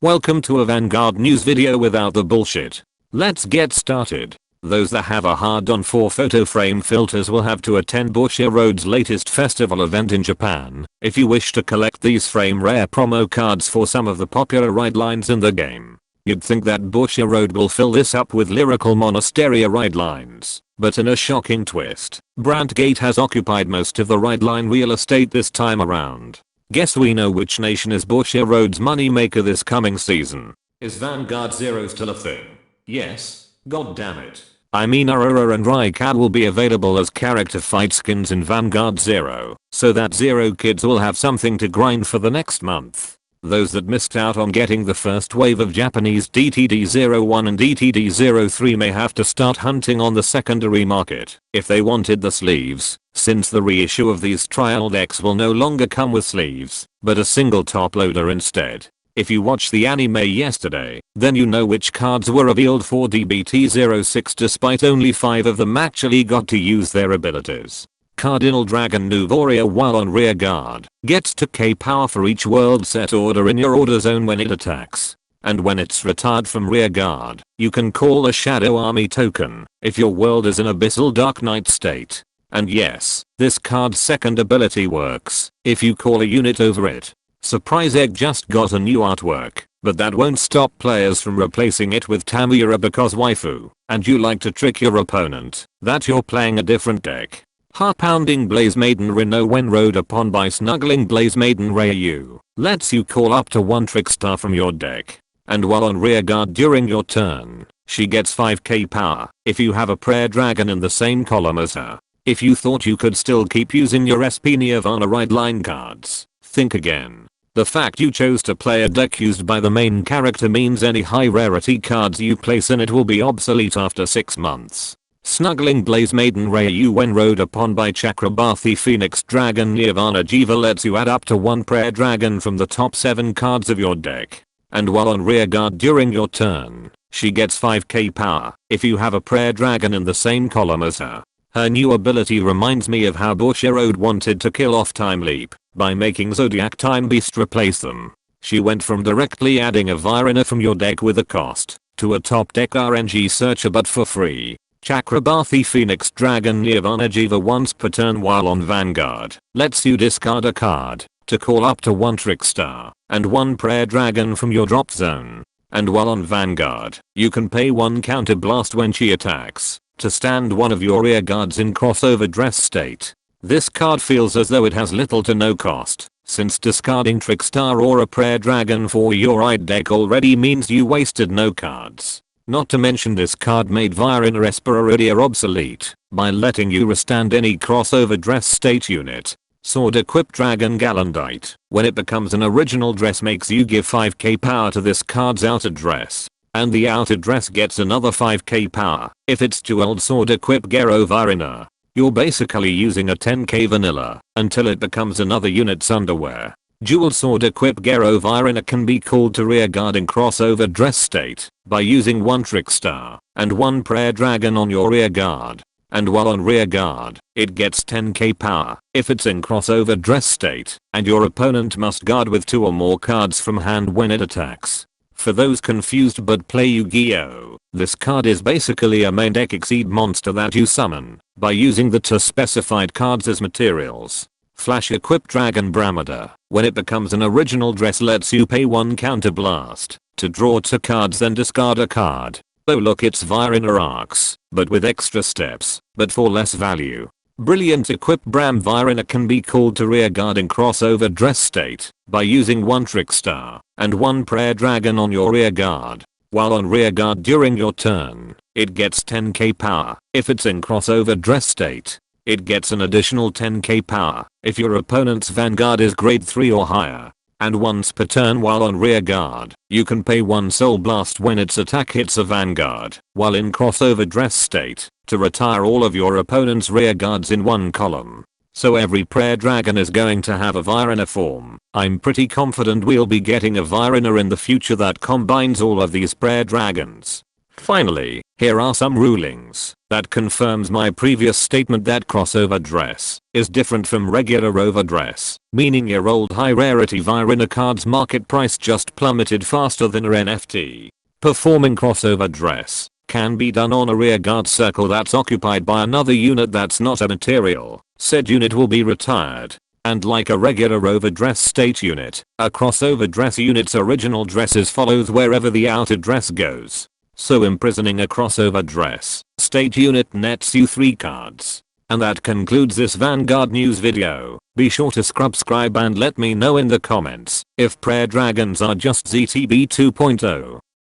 Welcome to a Vanguard news video without the bullshit. Let's get started. Those that have a hard-on for photo frame filters will have to attend Bushyroad's latest festival event in Japan if you wish to collect these frame rare promo cards for some of the popular ride lines in the game. You'd think that Bushyroad will fill this up with lyrical Monasteria ride lines, but in a shocking twist, Brandgate has occupied most of the ride line real estate this time around. Guess we know which nation is Bushyroad's moneymaker this coming season. Is Vanguard Zero still a thing? Yes, god damn it. I mean Aurora and Raikad will be available as character fight skins in Vanguard Zero, so that Zero kids will have something to grind for the next month. Those that missed out on getting the first wave of Japanese DTD01 and DTD03 may have to start hunting on the secondary market if they wanted the sleeves, since the reissue of these trial decks will no longer come with sleeves, but a single top loader instead. If you watched the anime yesterday, then you know which cards were revealed for DBT06 despite only 5 of them actually got to use their abilities. Cardinal Dragon Nouveau while on rear guard gets 2k power for each world set order in your order zone when it attacks. And when it's retired from rear guard, you can call a Shadow Army token if your world is in Abyssal Dark Knight state. And yes, this card's second ability works if you call a unit over it. Surprise Egg just got a new artwork, but that won't stop players from replacing it with Tamura because waifu, and you like to trick your opponent that you're playing a different deck. Heart-pounding Blaze Maiden Renault when rode upon by snuggling Blaze Maiden Ryu lets you call up to 1 Trickstar from your deck, and while on rear guard during your turn, she gets 5k power if you have a Prayer Dragon in the same column as her. If you thought you could still keep using your SP Nirvana ride line cards, think again. The fact you chose to play a deck used by the main character means any high rarity cards you place in it will be obsolete after 6 months. Snuggling Blaze Maiden Ryu when rode upon by Chakrabarthi Phoenix Dragon Nirvana Jiva lets you add up to 1 Prayer Dragon from the top 7 cards of your deck. And while on rear guard during your turn, she gets 5k power if you have a Prayer Dragon in the same column as her. Her new ability reminds me of how Bushyroad wanted to kill off Time Leap by making Zodiac Time Beast replace them. She went from directly adding a Virena from your deck with a cost to a top deck RNG searcher but for free. Chakrabarthi Phoenix Dragon Nirvana Jiva once per turn while on Vanguard lets you discard a card to call up to 1 Trickstar and 1 Prayer Dragon from your drop zone. And while on Vanguard, you can pay 1 counter blast when she attacks to stand one of your rear guards in crossover-dress state. This card feels as though it has little to no cost, since discarding Trickstar or a Prayer Dragon for your ride deck already means you wasted no cards. Not to mention this card made Virena Esperidia obsolete by letting you restand any crossover dress state unit. Sword equipped Dragon Gallandite, when it becomes an original dress makes you give 5k power to this card's outer dress. And the outer dress gets another 5k power if it's dual sword equipped Gero Virena. You're basically using a 10k vanilla until it becomes another unit's underwear. Dual sword equipped Gero Virena can be called to rear guard in crossover dress state by using 1 Trickstar and 1 Prayer Dragon on your rear guard. And while on rear guard, it gets 10k power if it's in crossover dress state and your opponent must guard with 2 or more cards from hand when it attacks. For those confused but play Yu-Gi-Oh, this card is basically a main deck Xyz monster that you summon by using the 2 specified cards as materials. Flash equipped Dragon Brahmada, when it becomes an original dress lets you pay 1 counter blast to draw 2 cards then discard a card. Oh look, it's Virena Arcs, but with extra steps, but for less value. Brilliant equipped Bram Virena can be called to rear guard in crossover dress state by using 1 Trickstar and 1 Prayer Dragon on your rear guard. While on rear guard during your turn, it gets 10k power if it's in crossover dress state. It gets an additional 10k power if your opponent's Vanguard is grade 3 or higher. And once per turn while on rear guard, you can pay 1 Soul Blast when its attack hits a Vanguard while in crossover dress state to retire all of your opponent's rear guards in 1 column. So every Prayer Dragon is going to have a Virena form. I'm pretty confident we'll be getting a Virena in the future that combines all of these Prayer Dragons. Finally, Here are some rulings that confirms my previous statement that crossover dress is different from regular overdress, meaning your old high rarity Virena card's market price just plummeted faster than a NFT. Performing crossover dress can be done on a rear guard circle that's occupied by another unit that's not a material. Said unit will be retired. And like a regular overdress state unit, a crossover dress unit's original dresses follows wherever the outer dress goes. So imprisoning a crossover dress state unit nets you 3 cards. And that concludes this Vanguard news video. Be sure to subscribe and let me know in the comments if prayer dragons are just ZTB 2.0.